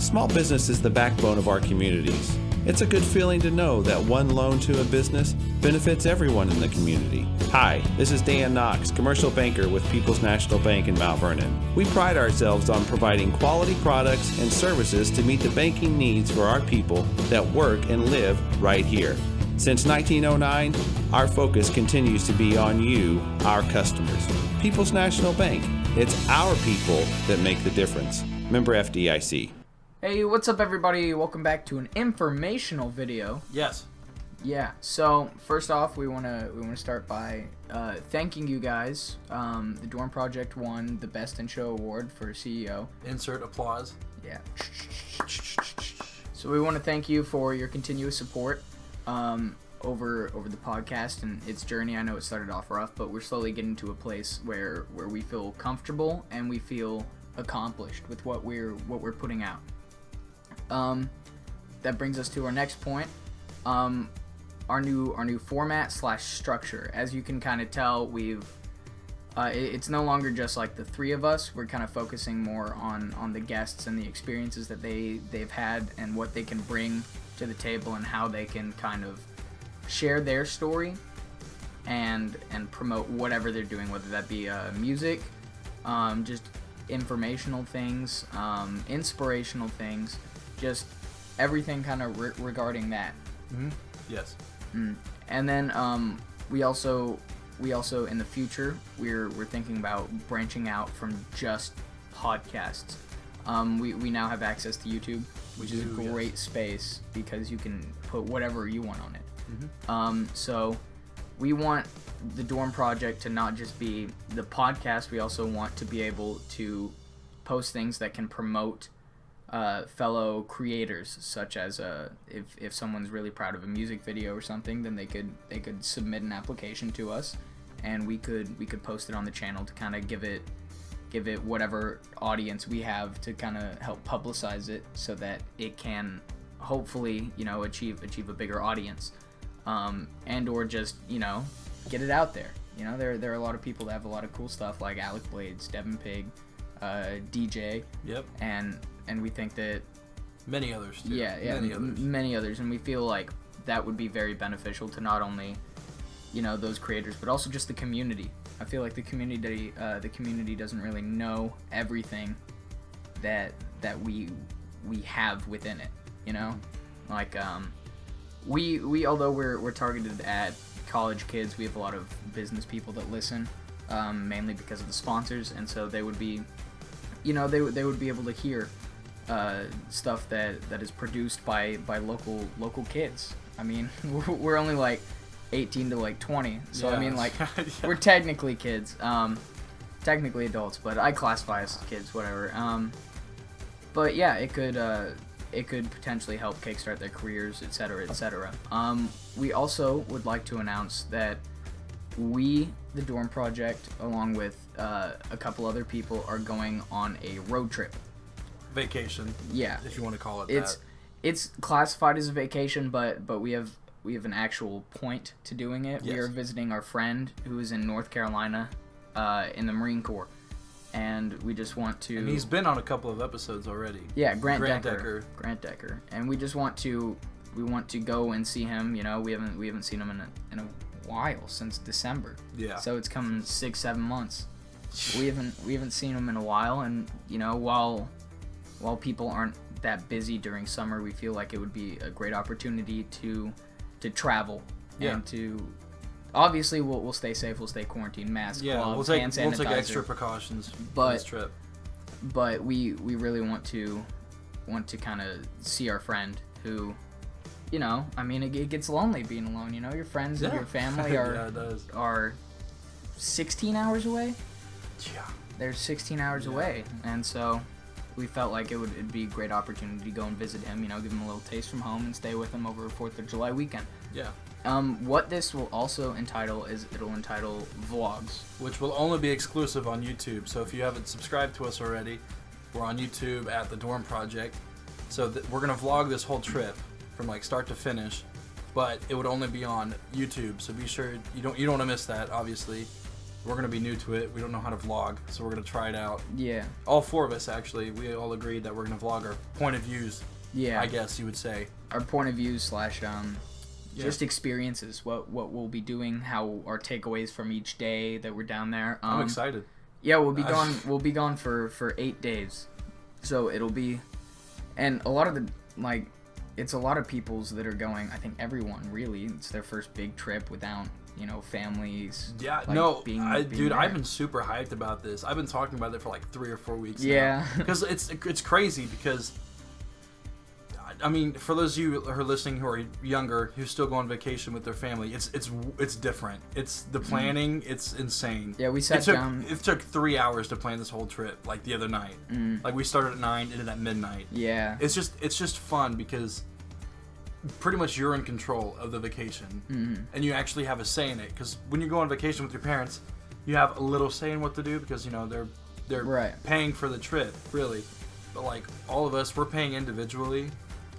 Small business is the backbone of our communities. It's a good feeling to know that one loan to a business benefits everyone in the community. Hi, this is Dan Knox, commercial banker with People's National Bank in Mount Vernon. We pride ourselves on providing quality products and services to meet the banking needs for our people that work and live right here. Since 1909, our focus continues to be on you, our customers. People's National Bank. It's our people that make the difference. Member FDIC. Hey, what's up everybody? Welcome back to an informational video. Yes. Yeah, so first off, we wanna start by thanking you guys. The Dorm Project won the Best in Show Award for CEO. Insert applause. Yeah. So we want to thank you for your continuous support over the podcast and its journey. I know it started off rough, but we're slowly getting to a place where we feel comfortable and we feel accomplished with what we're putting out. That brings us to our next point. Our new format / structure. As you can kind of tell, it's no longer just like the three of us. We're kind of focusing more on the guests and the experiences that they've had and what they can bring to the table and how they can kind of share their story and promote whatever they're doing, whether that be music, just informational things, inspirational things, just everything kind of regarding that. Mm-hmm. Yes. And then we also in the future we're thinking about branching out from just podcasts. We now have access to YouTube, which is a great space because you can put whatever you want on it. Mm-hmm. So we want the Dorm Project to not just be the podcast. We also want to be able to post things that can promote fellow creators, such as if someone's really proud of a music video or something, then they could submit an application to us, and we could post it on the channel to kind of give it whatever audience we have to kind of help publicize it so that it can hopefully achieve a bigger audience, and or just get it out there. There are a lot of people that have a lot of cool stuff like Alec Blades, Devin Pig, DJ. Yep. And we think that many others too. Yeah, many others, and we feel like that would be very beneficial to not only those creators but also just the community. I feel like the community doesn't really know everything that we have within it. Like we although we're targeted at college kids, we have a lot of business people that listen, mainly because of the sponsors, and so they would be they would be able to hear stuff that is produced by local kids. I mean, we're only like 18 to like 20, so yeah. I mean, like yeah. We're technically kids, technically adults, but I classify us as kids, whatever. But yeah, it could potentially help kickstart their careers, etc., etc. We also would like to announce that we, the Dorm Project, along with a couple other people, are going on a road trip. Vacation. Yeah. If you want to call it that. It's classified as a vacation, but we have an actual point to doing it. Yes. We are visiting our friend who is in North Carolina, in the Marine Corps, and we just want to. And he's been on a couple of episodes already. Yeah, Grant Decker. And we just want to go and see him. We haven't seen him in a while, since December. Yeah. So it's come 6-7 months. We haven't seen him in a while, and while people aren't that busy during summer, we feel like it would be a great opportunity to travel. Yeah. And to obviously we'll stay safe, we'll stay quarantined, mask, gloves, hand sanitizer. We'll take extra precautions for this trip. But we really want to kind of see our friend who. I mean, it gets lonely being alone. Your friends and your family are 16 hours away. Yeah. They're 16 hours away, and so we felt like it'd be a great opportunity to go and visit him. Give him a little taste from home and stay with him over 4th of July weekend. Yeah. What this will also entitle vlogs, which will only be exclusive on YouTube. So if you haven't subscribed to us already, we're on YouTube at the Dorm Project. So we're gonna vlog this whole trip from like start to finish, but it would only be on YouTube. So be sure you don't want to miss that, obviously. We're going to be new to it. We don't know how to vlog, so we're going to try it out. Yeah. All 4 of us, actually, we all agreed that we're going to vlog our point of views, Yeah. I guess you would say. Our point of views / just experiences, what we'll be doing, how our takeaways from each day that we're down there. I'm excited. Yeah, we'll be gone. We'll be gone for 8 days, so it'll be, and a lot of the it's a lot of people's that are going. I think everyone really. It's their first big trip without families. Yeah, being dude, there. I've been super hyped about this. I've been talking about it for like 3 or 4 weeks. Yeah, because it's crazy because. I mean, for those of you who are listening who are younger, who still go on vacation with their family, it's different. It's the planning. It's insane. Yeah, we sat down. It took 3 hours to plan this whole trip. Like the other night, like we started at 9, ended at midnight. Yeah, it's just fun because pretty much you're in control of the vacation, and you actually have a say in it. Because when you go on vacation with your parents, you have a little say in what to do because they're right. paying for the trip, really. But like all of us, we're paying individually.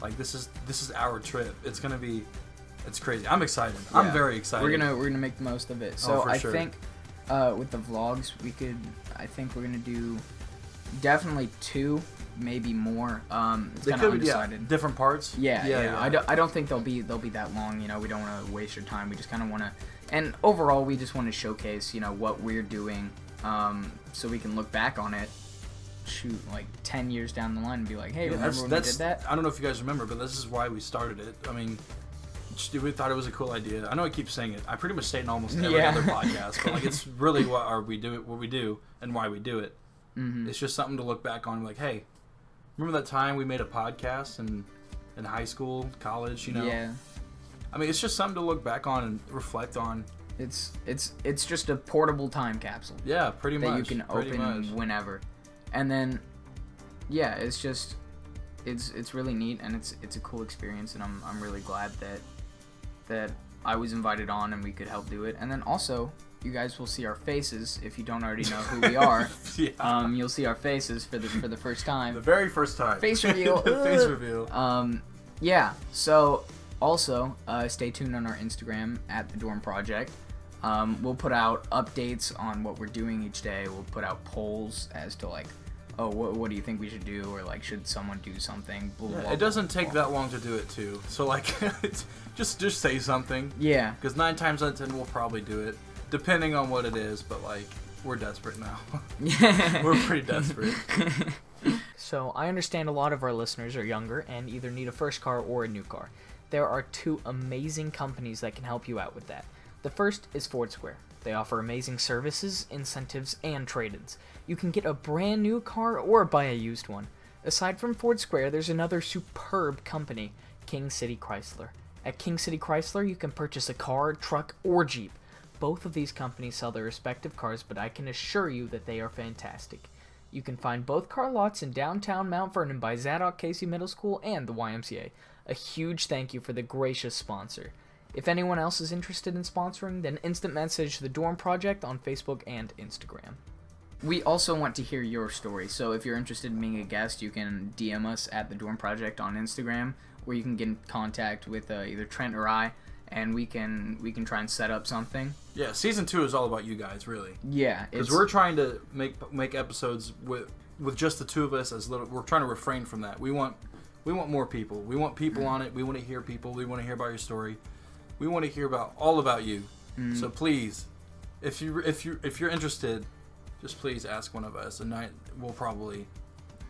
Like this is our trip. It's crazy. I'm excited. Yeah. I'm very excited. We're gonna make the most of it. So I sure. think with the vlogs I think we're gonna do definitely 2, maybe more. It's kind of undecided. Different parts. Yeah. I don't think they'll be that long. We don't want to waste your time. We just kind of want to, and overall we just want to showcase what we're doing, so we can look back on it. Shoot, like 10 years down the line and be like, hey, remember when we did that? I don't know if you guys remember, but this is why we started it. I mean, we thought it was a cool idea. I know I keep saying it. I pretty much say it in almost every other podcast, but like it's really what we do and why we do it. Mm-hmm. It's just something to look back on and be like, hey, remember that time we made a podcast in high school, college, Yeah. I mean, it's just something to look back on and reflect on. It's just a portable time capsule. Yeah, pretty much. That you can open whenever. And then, yeah, it's really neat and it's a cool experience, and I'm really glad that I was invited on and we could help do it. And then also, you guys will see our faces if you don't already know who we are. Yeah. You'll see our faces for the first time. The very first time. Face reveal. Face reveal. Yeah. So also, stay tuned on our Instagram at the Dorm Project. We'll put out updates on what we're doing each day. We'll put out polls as to like, oh, what do you think we should do, or like, should someone do something? Blah, blah, it doesn't take that long to do it too. So like, just say something. Yeah. Because 9 times out of 10 we'll probably do it, depending on what it is. But like, we're desperate now. We're pretty desperate. So I understand a lot of our listeners are younger and either need a first car or a new car. There are 2 amazing companies that can help you out with that. The first is Foursquare. They offer amazing services, incentives, and trade-ins. You can get a brand new car or buy a used one. Aside from Foursquare, there's another superb company, King City Chrysler. At King City Chrysler, you can purchase a car, truck, or Jeep. Both of these companies sell their respective cars, but I can assure you that they are fantastic. You can find both car lots in downtown Mount Vernon by Zadok Casey Middle School and the YMCA. A huge thank you for the gracious sponsor. If anyone else is interested in sponsoring, then instant message the Dorm Project on Facebook and Instagram. We also want to hear your story, so if you're interested in being a guest, you can DM us at the Dorm Project on Instagram, or you can get in contact with either Trent or I, and we can try and set up something. Yeah, season 2 is all about you guys, really. Yeah, because we're trying to make episodes with just the 2 of us. We're trying to refrain from that. We want more people. We want people on it. We want to hear people. We want to hear about your story. We want to hear all about you. So please, if you're interested, just please ask one of us, and we'll probably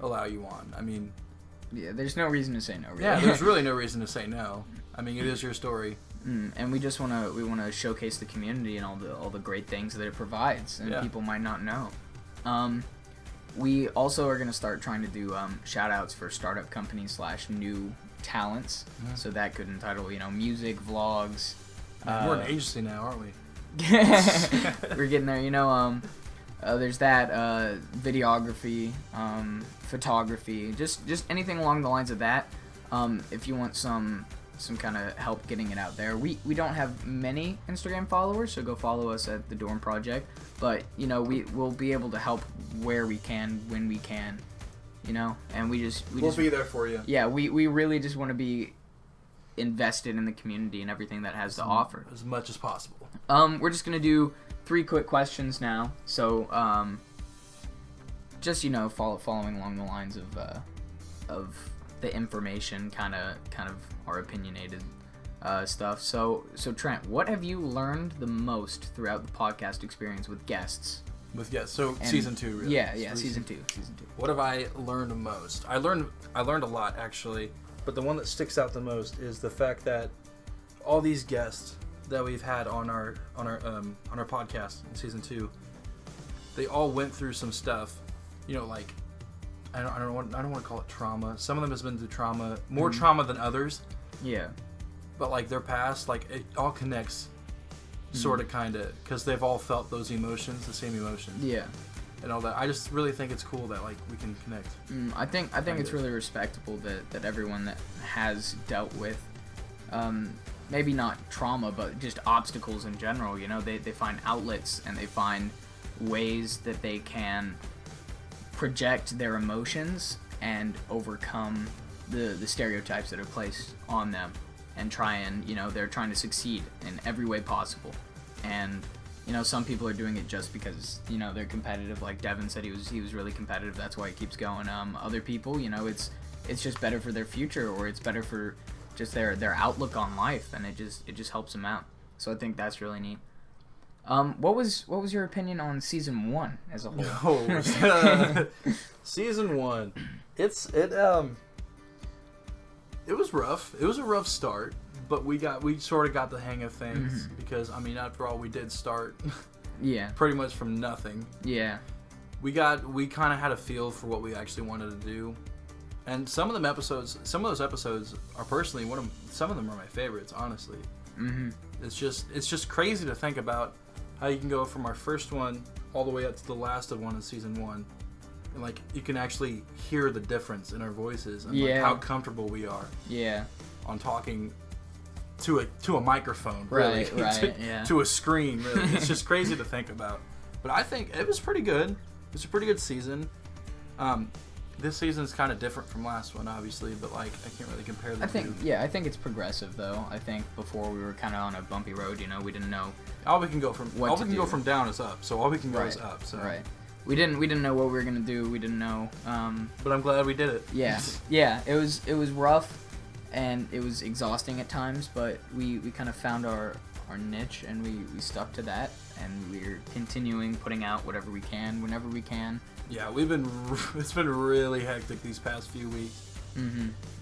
allow you on. I mean, yeah, there's no reason to say no. Really. Yeah, there's really no reason to say no. I mean, it is your story. And we just want to showcase the community and all the great things that it provides, and people might not know. We also are going to start trying to do shout outs for startup companies / new talents. So that could entitle music, vlogs. We're an agency now, aren't we? We're getting there. There's that videography, photography, just anything along the lines of that. If you want some kind of help getting it out there. We don't have many Instagram followers, so go follow us at the Dorm Project. But we'll be able to help where we can, when we can, and we'll be there for you. Yeah, we really just want to be invested in the community and everything that has to offer as much as possible. We're just gonna do 3 quick questions now. So, just following along the lines of the information, kind of our opinionated stuff. So Trent, what have you learned the most throughout the podcast experience with guests? So season 2, really. Yeah, season 2. What have I learned the most? I learned a lot, actually, but the one that sticks out the most is the fact that all these guests that we've had on our podcast in season 2, they all went through some stuff, like I don't want to call it trauma. Some of them has been through trauma, more trauma than others. Yeah. But like their past, like it all connects, sort of, kind of, because they've all felt those emotions, the same emotions. Yeah. And all that. I just really think it's cool that like we can connect. I think it's really respectable that everyone that has dealt with, maybe not trauma, but just obstacles in general. They find outlets and they find ways that they can project their emotions and overcome the stereotypes that are placed on them, and try and they're trying to succeed in every way possible. And some people are doing it just because they're competitive. Like Devin said, he was really competitive, that's why he keeps going. Other people, it's just better for their future, or it's better for just their outlook on life, and it just helps them out. So I think that's really neat. What was your opinion on season 1 as a whole? Season 1, it was rough. It was a rough start, but we sort of got the hang of things, because after all, we did start pretty much from nothing. Yeah. We kind of had a feel for what we actually wanted to do, and some of those episodes are personally some of them are my favorites, honestly. It's just crazy to think about how you can go from our first one all the way up to the last of one in season 1, and like you can actually hear the difference in our voices, and like how comfortable we are on talking to a microphone, really. Right, to a screen, really. It's just crazy to think about, but I think it was pretty good. It's a pretty good season. This season's kind of different from last one, obviously, but like I can't really compare the two. I think it's progressive, though. I think before we were kind of on a bumpy road. We didn't know. All we can go from down is up. So all we can go is up. So. Right. We didn't know what we were gonna do. We didn't know. But I'm glad we did it. Yeah. It was rough, and it was exhausting at times. But we kind of found our niche, and we stuck to that, and we're continuing putting out whatever we can, whenever we can. Yeah, it's been really hectic these past few weeks.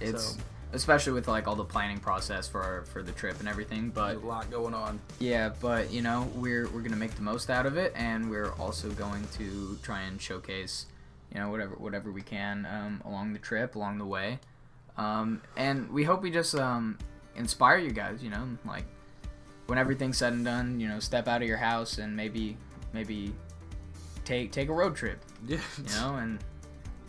It's especially with like all the planning process for the trip and everything, but there's a lot going on. Yeah, but we're gonna make the most out of it, and we're also going to try and showcase whatever we can along the trip, along the way, and we hope we just inspire you guys. Like when everything's said and done, step out of your house and maybe take a road trip. Yeah.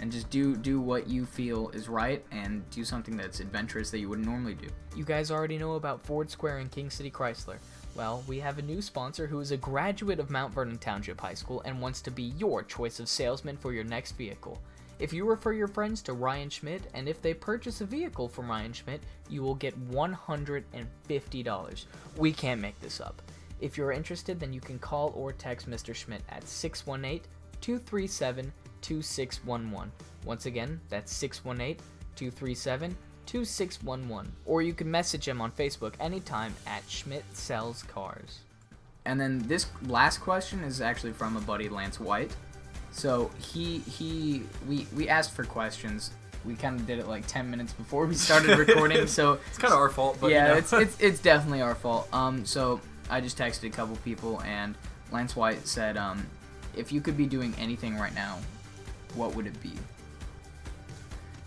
And just do what you feel is right, and do something that's adventurous that you wouldn't normally do. You guys already know about Ford Square and King City Chrysler. Well, we have a new sponsor who is a graduate of Mount Vernon Township High School and wants to be your choice of salesman for your next vehicle. If you refer your friends to Ryan Schmidt, and if they purchase a vehicle from Ryan Schmidt, you will get $150. We can't make this up. If you're interested, then you can call or text Mr. Schmidt at 618-237-2611. Once again, that's 618-237-2611. Or you can message him on Facebook anytime at Schmidt Sells Cars. And then this last question is actually from a buddy, Lance White. So we asked for questions. We kind of did it like 10 minutes before we started recording, so it's kind of our fault. But yeah, it's definitely our fault. So I just texted a couple people, and Lance White said, if you could be doing anything right now, what would it be?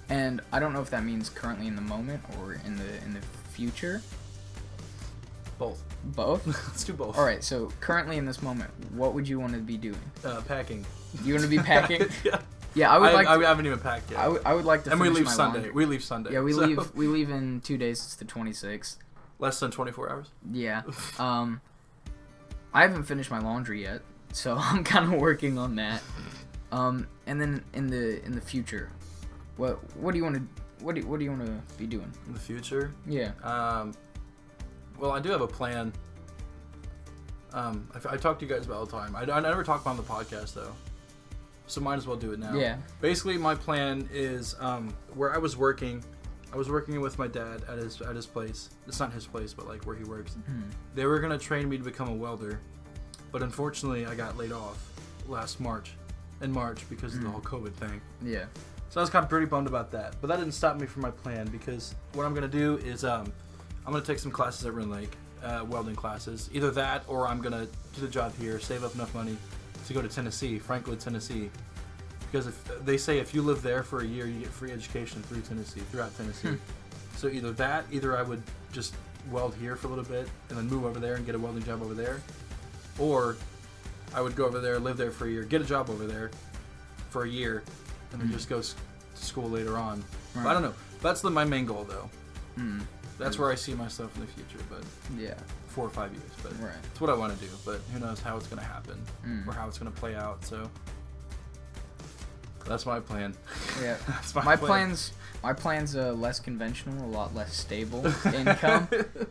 And I don't know if that means currently in the moment or in the future. Both. Let's do both. All right. So currently in this moment, what would you want to be doing? Packing. You want to be packing? Yeah. Yeah, I would like. I haven't even packed yet. I would like to. And finish we leave my Sunday. laundry. We leave Sunday. Yeah, we leave in 2 days. It's the 26th. Less than 24 hours. Yeah. I haven't finished my laundry yet, so I'm kind of working on that. And then in the future, what do you want to be doing In the future? Yeah. Well, I do have a plan I talk to you guys about it all the time. I never talk about it on the podcast though, so might as well do it now. Yeah. Basically, my plan is where I was working with my dad at his place. It's not his place, but like where he works. They were gonna train me to become a welder, but unfortunately, I got laid off in March because of the whole COVID thing. Yeah. So I was kind of pretty bummed about that. But that didn't stop me from my plan, because what I'm going to do is I'm going to take some classes at Rend Lake, welding classes. Either that, or I'm going to get a job here, save up enough money to go to Tennessee, Franklin, Tennessee. Because if you live there for a year, you get free education throughout Tennessee. So either I would just weld here for a little bit and then move over there and get a welding job over there, or I would go over there, live there for a year, get a job over there for a year, and then just go to school later on. Right. But I don't know. That's my main goal, though. That's where I see myself in the future, but 4 or 5 years. But it's what I want to do. But who knows how it's going to happen or how it's going to play out. So that's my plan. Yeah. That's my plan's less conventional, a lot less stable income.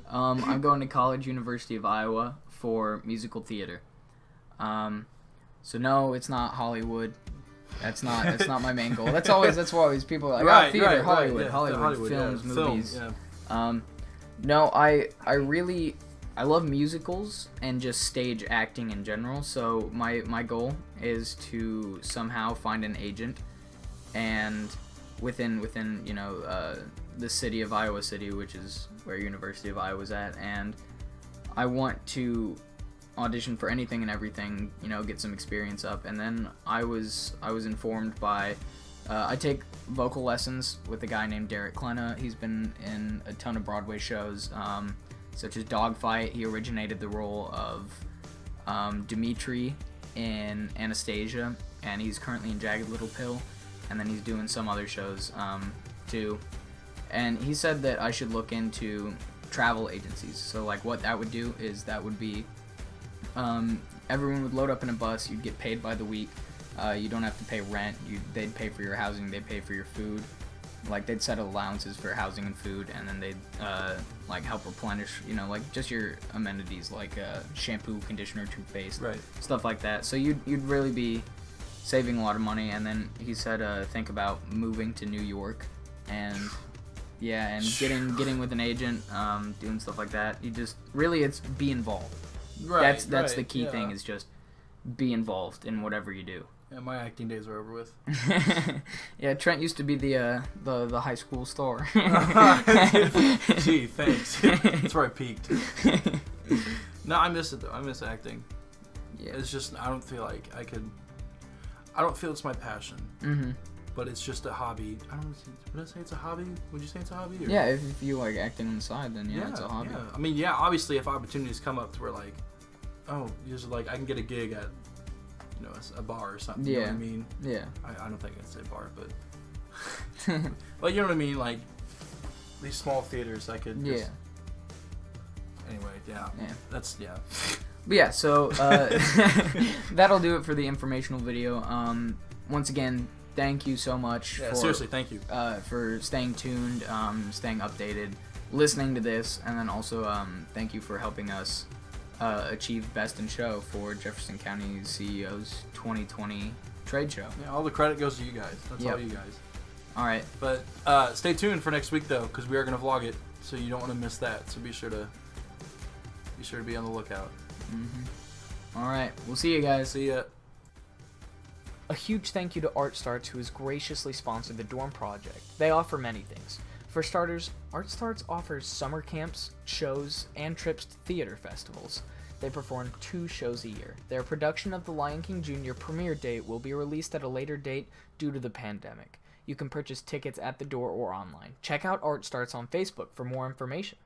I'm going to college, University of Iowa, for musical theater. So no, it's not Hollywood. That's not my main goal. That's always people are like, theater, Hollywood, Hollywood, films, movies. No, I love musicals and just stage acting in general. So my goal is to somehow find an agent, and within the city of Iowa City, which is where University of Iowa's at, and I want to audition for anything and everything, get some experience up. And then I was informed by I take vocal lessons with a guy named Derek Klena. He's been in a ton of Broadway shows, such as Dogfight. He originated the role of Dimitri in Anastasia, and he's currently in Jagged Little Pill, and then he's doing some other shows too. And he said that I should look into travel agencies. So like what that would do is that would be everyone would load up in a bus. You'd get paid by the week. You don't have to pay rent. They'd pay for your housing. They'd pay for your food. Like they'd set allowances for housing and food, and then they'd like help replenish, like just your amenities, like shampoo, conditioner, toothpaste, stuff like that. So you'd really be saving a lot of money. And then he said think about moving to New York, and getting with an agent, doing stuff like that. You just really it's be involved. That's the key thing, is just be involved in whatever you do. Yeah, my acting days are over with. Yeah, Trent used to be the high school star. Gee, thanks. That's where I peaked. No, I miss it though. I miss acting. Yeah. It's just I don't feel it's my passion. But it's just a hobby. Would I say it's a hobby? Would you say it's a hobby? Or? Yeah, if you like acting on the side, then it's a hobby. Yeah. I mean, obviously if opportunities come up to where like, just like I can get a gig at, a bar or something. You know what I mean? Yeah. I don't think I'd say bar, but but you know what I mean? Like these small theaters, I could just... Anyway, that's But yeah, so that'll do it for the informational video. Once again, thank you so much. Yeah, seriously, thank you for staying tuned, staying updated, listening to this, and then also thank you for helping us achieve Best in Show for Jefferson County CEO's 2020 trade show. Yeah, all the credit goes to you guys. That's all you guys. All right, but stay tuned for next week though, because we are gonna vlog it, so you don't want to miss that. So be sure to be on the lookout. All right, we'll see you guys. See ya. A huge thank you to ArtStarts, who has graciously sponsored the dorm project. They offer many things. For starters, ArtStarts offers summer camps, shows, and trips to theater festivals. They perform 2 shows a year. Their production of The Lion King Jr. premiere date will be released at a later date due to the pandemic. You can purchase tickets at the door or online. Check out ArtStarts on Facebook for more information.